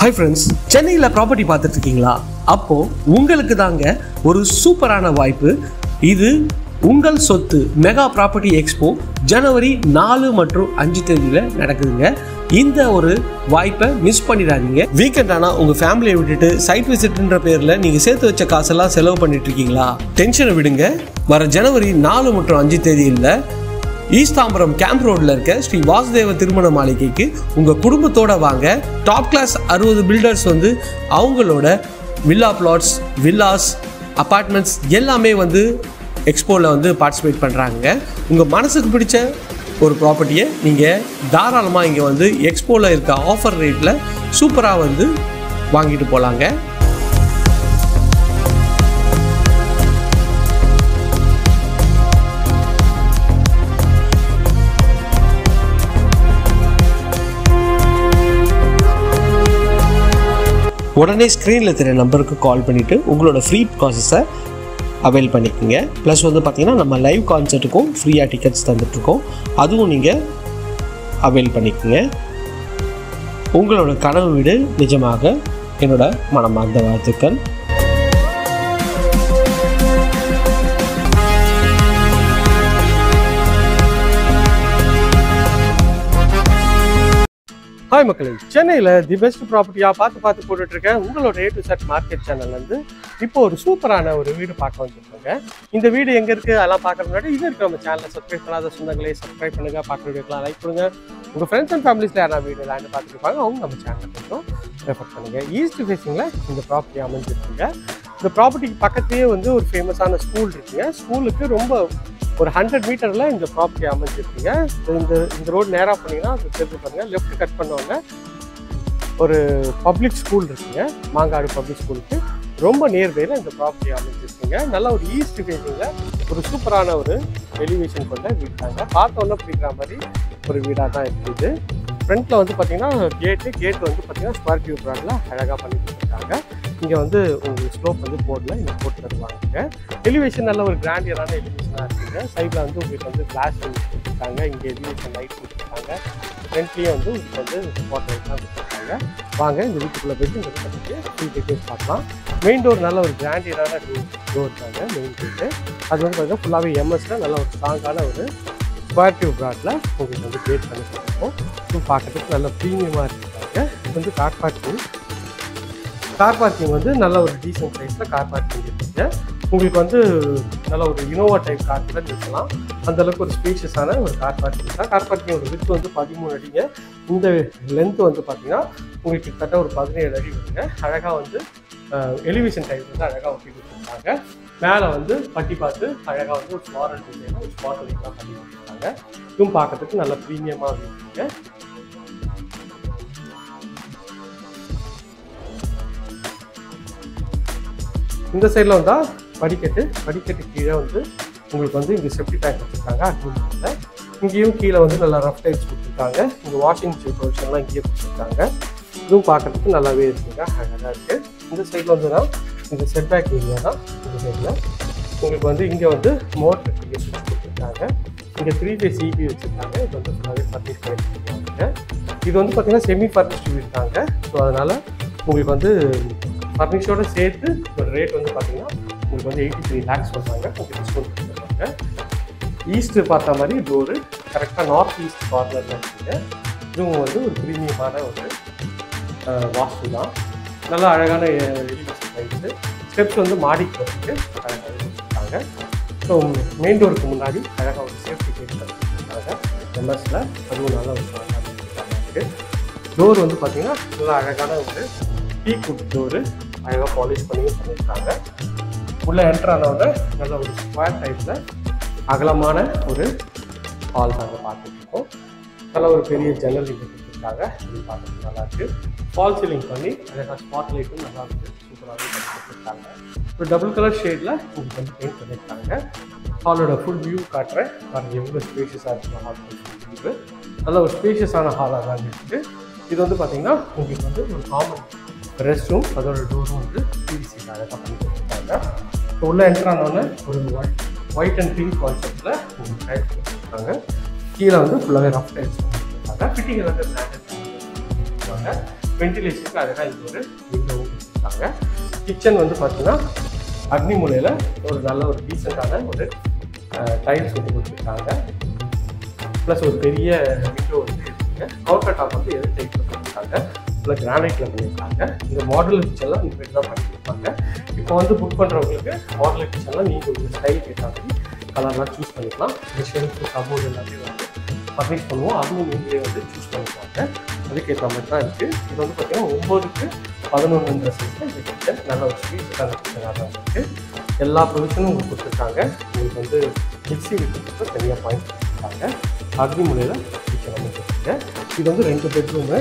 Hi friends, சென்னையில property பார்த்துட்டு இருக்கீங்களா? அப்போ உங்களுக்கு தாங்க ஒரு சூப்பரான வாய்ப்பு. இது உங்கள் சொத்து மெகா ப்ராப்பர்ட்டி எக்ஸ்போ ஜனவரி 4 மற்றும் 5 தேதியில நடக்குதுங்க. இந்த ஒரு வாய்ப்பை மிஸ் பண்ணிடாதீங்க. வீக்கெண்ட் ஆனா உங்க ஃபேமிலியை விட்டுட்டு சைட் விசிட்ன்ற பேர்ல நீங்க சேர்த்து வச்ச காசெல்லாம் செலவு பண்ணிட்டு இருக்கீங்களா? டென்ஷனை விடுங்க. வர ஜனவரி 4 மற்றும் 5 தேதியில ஈஸ்தாம்பரம் கேம்ப் ரோட்ல இருக்க ஸ்ரீ வாசுதேவ திருமண மாளிகைக்கு உங்க குடும்பத்தோட வாங்க. டாப் கிளாஸ் 60 பில்டர்ஸ் அவங்களோட வில்லா பிளாட்ஸ், வில்லாஸ், அபார்ட்மெண்ட்ஸ் எல்லாமே எக்ஸ்போவில் பார்ட்டிசிபேட் பண்ணுறாங்க. உங்கள் மனசுக்கு பிடிச்ச ஒரு ப்ராப்பர்ட்டியை நீங்கள் தாராளமாக இங்கே எக்ஸ்போவில் இருக்க ஆஃபர் ரேட்டில் சூப்பராக வாங்கிட்டு போகலாங்க. உடனே ஸ்க்ரீனில் தெரிய நம்பருக்கு கால் பண்ணிவிட்டு உங்களோட ஃப்ரீ ப்ராசஸை அவைல் பண்ணிக்கோங்க. ப்ளஸ் பார்த்தீங்கன்னா நம்ம லைவ் கான்சர்ட்டுக்கும் ஃப்ரீயாக டிக்கெட்ஸ் தந்துட்டுருக்கோம். அதுவும் நீங்கள் அவைல் பண்ணிக்கோங்க. உங்களோட கனவு வீடு நிஜமாக என்னோட மனமார்ந்த வாழ்த்துக்கள். ஹாய் மக்களே, சென்னையில் தி பெஸ்ட் ப்ராப்பர்ட்டியாக பார்த்து போட்டுட்ருக்கேன். உங்களோட A to Z மார்க்கெட் சேனல்லேருந்து இப்போ ஒரு சூப்பரான ஒரு வீடு பார்க்க வந்துருக்காங்க. இந்த வீடு எங்கே இருக்குது அதெல்லாம் பார்க்குற முன்னாடி இது இருக்குது நம்ம சேனலை சப்ஸ்கிரைப் பண்ணாத சொந்தங்களே சப்ஸ்கிரைப் பண்ணுங்கள். பார்க்குற வீடியோக்கெலாம் லைக் பண்ணுங்க. உங்கள் ஃப்ரெண்ட்ஸ் அண்ட் ஃபேமிலிஸில் யாரா வீடு லேண்டு பார்த்துருப்பாங்க அவங்க நம்ம சேனலை கொஞ்சம் ரெஃபர் பண்ணுங்கள். ஈஸ்ட் ஃபேஸிங்கில் இந்த ப்ராப்பர்ட்டி அமைஞ்சிருக்குங்க. இந்த ப்ராப்பர்ட்டிக்கு பக்கத்துலேயே ஒரு ஃபேமஸான ஸ்கூல் இருக்குங்க. ஸ்கூலுக்கு ரொம்ப ஒரு 100 மீட்டரில் இந்த ப்ராப்பர்ட்டி அமைஞ்சிருக்குங்க. இந்த ரோடு நேராக போனீங்கன்னா அது தெரிஞ்சு பாருங்கள். லெஃப்ட் கட் பண்ணுவாங்க, ஒரு பப்ளிக் ஸ்கூல் இருக்குங்க. மாங்காடு பப்ளிக் ஸ்கூலுக்கு ரொம்ப நியர்பையில் இந்த ப்ராப்பர்ட்டி அமைஞ்சிருக்குங்க. நல்லா ஒரு ஈஸ்ட் ஃபேஸிங்கில் ஒரு சூப்பரான ஒரு எலிவேஷன் கொண்ட வீடு தாங்க. பார்த்தோன்னா பிடிக்கிற மாதிரி ஒரு வீடாக தான் இருக்குது. ஃப்ரண்ட்டில் பார்த்தீங்கன்னா கேட்டு பார்த்தீங்கன்னா ஸ்கொயர் டியூப் ப்ராடில் அழகாக பண்ணி கொடுத்துருக்காங்க. இங்கே உங்களுக்கு ஸ்லோப் போர்டில் இங்கே போட்டு தருவாங்க. எலிவேஷன் நல்ல ஒரு கிராண்டியரான எலிவேஷனாக இருக்குங்க. சைடில் உங்களுக்கு கிளாஸ் கொடுத்துருக்காங்க. இங்கே எலிவேஷன் லைட் கொடுத்துருக்காங்க. ஃப்ரண்ட்லேயே உங்களுக்கு வாட்டர் லைட்லாம் கொடுத்துருக்காங்க. வாங்க இந்த வீட்டுக்குள்ளே போய்ட்டு இந்த பற்றி ஃபுல் டீட்டெயில்ஸ் பார்க்கலாம். மெயின் டோர் நல்ல ஒரு கிராண்டியரான டோர் தாங்க. மெயின் டோரு அது பார்த்தீங்கன்னா ஃபுல்லாகவே எம்எஸ்ல நல்ல ஒரு ஸ்ட்ராங்கான ஒரு ஸ்கொயர் டியூப் ப்ராடில் உங்களுக்கு கிரியேட் பண்ணி கொடுத்துருக்கோம். ஸோ பார்க்கறதுக்கு நல்ல ப்ரீமியமாக இருக்காங்க. இது கார் பார்க்கிங் நல்ல ஒரு டீசன்ட் சைஸில் கார் பார்க்கிங் இருக்குங்க. உங்களுக்கு நல்ல ஒரு இனோவா டைப் கார் கூட நிற்கலாம். அந்தளவுக்கு ஒரு ஸ்பேஷியஸான ஒரு கார் பார்க்கிங் தான். கார் பார்க்கிங்கோட வித்து 13 அடிங்க. இந்த லென்த்து பார்த்தீங்கன்னா உங்களுக்கு கிட்டத்தட்ட ஒரு 17 அடி வருங்க. அழகாக எலிவேஷன் டைப் அழகாக ஒட்டி கொடுத்துருக்காங்க. மேலே பட்டி பார்த்து அழகாக ஒரு ஃப்ளாரல் டிசைனாக ஒரு ஸ்பாட் லைட்லாம் பண்ணி கொடுத்துருக்காங்க. இதுவும் பார்க்கறதுக்கு நல்ல ப்ரீமியமாக இருக்குங்க. இந்த சைடில் படிக்கட்டு கீழே உங்களுக்கு இங்கே செப்டி டேங்க் வச்சுருக்காங்க. அட்மிஷனில் இங்கேயும் கீழே நல்லா ரஃப் டைல்ஸ் கொடுத்துருக்காங்க. இங்கே வாஷிங் மிஷின் ப்ரொவிஷன்லாம் இங்கேயே கொடுத்துருக்காங்க. இதுவும் பார்க்கறதுக்கு நல்லாவே இருக்குங்க, அழகாக இருக்குது. இந்த சைடில் இந்த செட்பேக் ஏரியா தான். இந்த சைடில் உங்களுக்கு இங்கே மோட்டர் இங்கே சுவிட்ச் கொடுத்துருக்காங்க. இங்கே 3 ஃபேஸ் EB வச்சுருக்காங்க. இது ஃபுல்லாகவே ஃபர்னிஷ் பண்ணியிருக்காங்க. இது பார்த்தீங்கன்னா செமி ஃபர்னிஷ்டு வீடு தாங்க. ஸோ அதனால் உங்களுக்கு ஃபர்னிஷோடு சேர்த்து ஒரு ரேட் பார்த்தீங்கன்னா உங்களுக்கு 83 lakhs சொல்கிறாங்க. உங்களுக்கு டிஸ்கவுண்ட் கொடுத்துருக்காங்க. ஈஸ்ட்டு பார்த்த மாதிரி டோரு கரெக்டாக நார்த் ஈஸ்ட் கார்னரில் இருக்குங்க. இதுவும் ஒரு ப்ரீமியமான ஒரு வாஸ்து தான். நல்லா அழகான எலிவேஷன் டைப்ஸு ஸ்டெப்ஸ் மாடிக்கு அழகாக கொடுத்துருக்காங்க. ஸோ மெயின் டோருக்கு முன்னாடி அழகாக ஒரு சேஃப்டி கேட் கொடுத்துருக்காங்க. எம்எஸில் அதுவும் நல்லா ஒரு இருக்குது. டோர் பார்த்தீங்கன்னா நல்லா அழகான ஒரு டீக்குட் டோரு அழகாக பாலிஷ் பண்ணியிருக்காங்க. உள்ளே என்ட்ரு ஆனவங்க நல்ல ஒரு ஸ்கொயர் டைப்பில் அகலமான ஒரு ஹால் தாங்க பார்த்துட்ருக்கோம். நல்ல ஒரு பெரிய ஜன்னல் இங்கே கொடுத்துருக்காங்க. இது பார்க்குறதுக்கு நல்லாயிருக்கு. ஃபால் சீலிங் பண்ணி அழகாக ஸ்பாட் லைட்டும் நல்லா இருக்குது, சூப்பராகவே பண்ணி கொடுத்துருக்காங்க. ஒரு டபுள் கலர் ஷேடில் உங்களுக்கு பெயிண்ட் பண்ணியிருக்காங்க. ஹாலோட ஃபுல் வியூ காட்டுறேன். பாருங்கள் எவ்வளோ ஸ்பேஷியஸாக இருக்குது ஹால். வியூ நல்ல ஒரு ஸ்பேஷியஸான ஹாலாக தான் இருக்குது. இது பார்த்தீங்கன்னா உங்களுக்கு ஒரு காமன் ரெஸ்ட் ரூம், அதோட டோரும் PVC அழகாக பண்ணி கொடுத்துருக்காங்க. ஸோ உள்ளே என்ட்ரு ஆனோடனே ஒரு ஒயிட் அண்ட் பிங்க் கான்செப்டில் உங்களுக்கு டைல்ஸ் கொடுத்துருக்காங்க. கீழே ஃபுல்லாகவே ரஃப் டைல்ஸ் கொடுத்துருக்காங்க. ஃபிட்டிங் பிராண்டட் கொடுத்துருக்காங்க. வென்டிலேஷனுக்கு அழகாக இங்கே ஒரு விண்டோவும் கொடுத்துருக்காங்க. கிச்சன் வந்து பார்த்தீங்கன்னா அக்னி மூலையில் ஒரு நல்ல ஒரு டீசெண்டான ஒரு டைல்ஸ் வந்து கொடுத்துருக்காங்க. ப்ளஸ் ஒரு பெரிய விண்டோ வந்து இருக்குங்க. கவுண்டர் டாப் வந்து எது டைப்பில் பண்ணியிருக்காங்க, ப்ளஸ் கிரானைட்டில் பண்ணியிருக்காங்க. இந்த மாடல் கிச்சன்லாம் இந்த மாதிரி தான் பண்ணியிருப்பாங்க. இப்போ வந்து புக் பண்ணுறவங்களுக்கு மாடல் கிச்சன்லாம் நீங்கள் உங்கள் ஸ்டைல் கேட்ட மாதிரி கலர்லாம் சூஸ் பண்ணிக்கலாம். இந்த ஷெல்ஃபு கபோர்டு எல்லாமே வந்து ஃபர்னிஷ் பண்ணுவோம். அதுவும் நீங்களே வந்து சூஸ் பண்ணிக்குவாங்க. அதுக்கேற்ற மாதிரி தான் இருக்குது. இது வந்து பார்த்தீங்கன்னா 9க்கு 11 சைஸில் இந்த கிச்சன் நல்ல ஒரு ஸ்பீஸான கிச்சனாக தான் இருக்குது. எல்லா ப்ரொவிஷனும் உங்களுக்கு கொடுத்துருக்காங்க. உங்களுக்கு வந்து மிக்ஸி விட்டு தனியாக பாயிண்ட் கொடுத்துருக்காங்க. அக்னி மூலையில் கிச்சன் வந்து கொடுத்துருங்க. இது வந்து 2 பெட்ரூமு.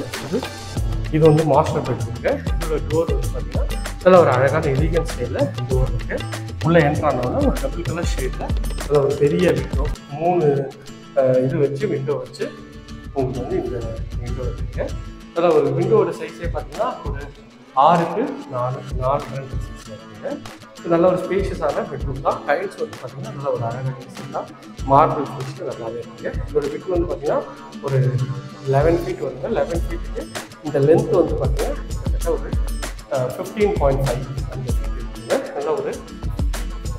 இது வந்து மாஸ்டர் பெட்ரூமுங்க. இதோட டோர் வந்து பார்த்தீங்கன்னா நல்ல ஒரு அழகான எலிகன்ட் ஸ்டைலில் டோர் இருக்குது. உள்ளே என்ட்ரானோன்னா ஒரு டபுள் கலர் ஷேடில் நல்ல ஒரு பெரிய விண்டோ 3 இது வச்சு விண்டோ வச்சு உங்களுக்கு வந்து இந்த விண்டோ இருக்குங்க. அதில் ஒரு விண்டோவோட சைஸே பார்த்தீங்கன்னா ஒரு 6க்கு 4 சைஸில் இருக்குங்க. இது நல்ல ஒரு ஸ்பேஷியஸான பெட்ரூம் தான். டைல்ஸ் வந்து பார்த்தீங்கன்னா நல்ல ஒரு அழகான டிசைன் தான். மார்பிள் ஃபினிஷில் நல்லாவே இருக்குங்க. இதோட விட்டு வந்து பார்த்தீங்கன்னா ஒரு 11 ஃபீட் வருங்க. 11 ஃபீட்டுக்கு இந்த லென்த் வந்து பார்த்தீங்கன்னா கிட்டத்தட்ட ஒரு 15.5 அந்த ஃபீட் இருக்குங்க. நல்ல ஒரு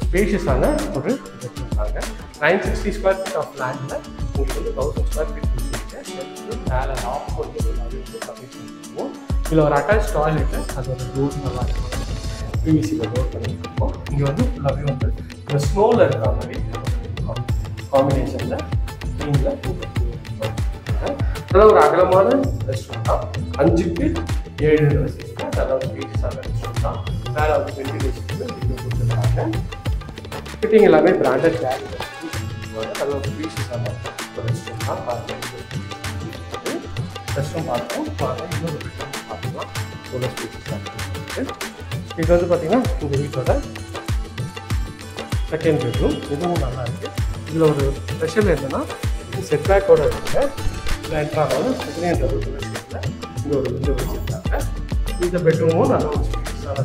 ஸ்பேஷியஸான ஒரு பெட்ரூம் தாங்க. 960 ஸ்கொயர் ஃபீட் ஆஃப் லேண்டில் உங்களுக்கு வந்து 1000 ஸ்கொயர் ஃபீட் கொடுத்துருங்க. மேலே ஆஃப் பண்ணி எல்லாமே வந்து கம்ப்ளீட் பண்ணிருக்கோம். இதில் ஒரு அட்டாச் டாய்லெட்டு, அது ஒரு டோர் நல்லா இருக்கும். பிவிசியில் டோர் பண்ணியிருக்கோம். இங்கே வந்து ஃபுல்லாகவே வந்து இந்த ஸ்னோவில் இருக்கிற மாதிரி காம்பினேஷனில் ஸ்க்ரீனில் நல்ல ஒரு அகலமான ரெஸ்டாரண்ட் தான். 5க்கு 7 சைஸில் நல்ல ஒரு ஸ்பேஷியஸான ரெஸ்டாரண்ட் தான். மேலே வந்து வென்டிலேஷனுக்கு விண்டோ கொடுத்துருக்காங்க. ஃபிட்டிங் எல்லாமே பிராண்டட் கேரி நல்ல ஒரு ஸ்பேஷியஸான ஒரு ரெஸ்டாரண்ட் தான். பார்த்து ரெஸ்டாரண்ட் பார்த்தோம். இன்னொரு பெட்ரூம் பார்த்துக்கலாம். எவ்வளோ ஸ்பேஷியஸாக இருக்குது. இது வந்து பார்த்தீங்கன்னா இந்த வீட்டோட செகண்ட் பெட்ரூம். இதுவும் நல்லா இருக்குது. இதில் ஒரு ஸ்பெஷல் என்னென்னா செட் பேக்கோடு இருக்குங்க. இதில் என்ட்ரானாலும் செகண்ட் டபுள் கலர் ஷேப்பில் இங்கே ஒரு விண்டோ வச்சுருக்காங்க. இந்த பெட்ரூமும் நல்ல ஒரு ஸ்பேஷியஸான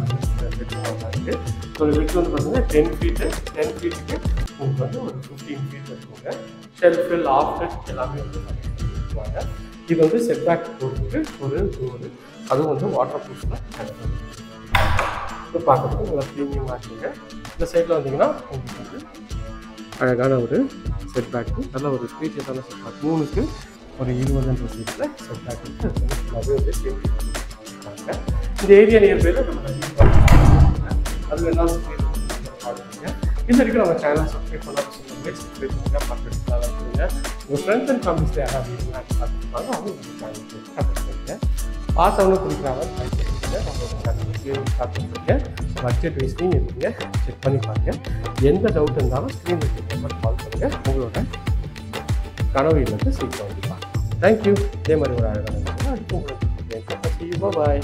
பெட்ரூமாக தான் இருக்குது. ஒரு வீட்டு வந்து பார்த்தீங்கன்னா 10 ஃபீட்டுக்கு உங்களுக்கு வந்து ஒரு 15 ஃபீட் இருக்குங்க. ஷெல்ஃபு லாஃப்ட்டு எல்லாமே வந்து பண்ணிடுவாங்க. இது வந்து செட் பேக் போகிறதுக்கு ஒரு டோரு, அதுவும் வந்து வாட்டர் ப்ரூஃபில் பார்க்குறதுக்கு நல்லா ப்ரீமியமாக இருக்குங்க. இந்த சைடில் வந்தீங்கன்னா உங்களுக்கு வந்து அழகான ஒரு செட் பேக்கு, நல்ல ஒரு ஸ்பேஷியஸான செட் பேக். 3க்கு ஒரு 20 சைஸில் செட் பேக் இருக்குது. ஃபுல்லாகவே வந்து சேஃப்டி பண்ணியிருக்காங்க. இந்த ஏரியா நியர்பையில் நம்ம அது வேணாலும் பார்த்துங்க. இந்த வரைக்கும் நம்ம சேனலை சப்ஸ்கிரைப் பண்ணாமல் சப்ஸ்கிரைப் பண்ணுங்கள், பார்த்துட்டு இருக்குங்க. உங்கள் ஃப்ரெண்ட்ஸ் அண்ட் ஃபேமிலிஸில் யாராவது வீட்டுக்கு பார்த்துருப்பாங்க, அவங்க நம்ம சேனலுக்கு சப்ஸ்கிரைப் பண்ணுங்கள். பார்த்தவங்க பிடிக்கிறாங்க நம்மளோட சேனல் ஸ்டார்ட் பண்ணுறீங்க. பட்ஜெட் வைஸ்லையும் இருக்குங்க, செக் பண்ணி பாருங்கள். எந்த டவுட் இருந்தாலும் ஸ்க்ரீனில் நம்பர் கால் பண்ணுங்கள். உங்களோட கனவு இல்லத்தை சீக்கிரம் வந்து பார்க்கலாம். தேங்க்யூ. இதே மாதிரி ஒரு அழகான அடுத்து உங்களுக்கு பாய்.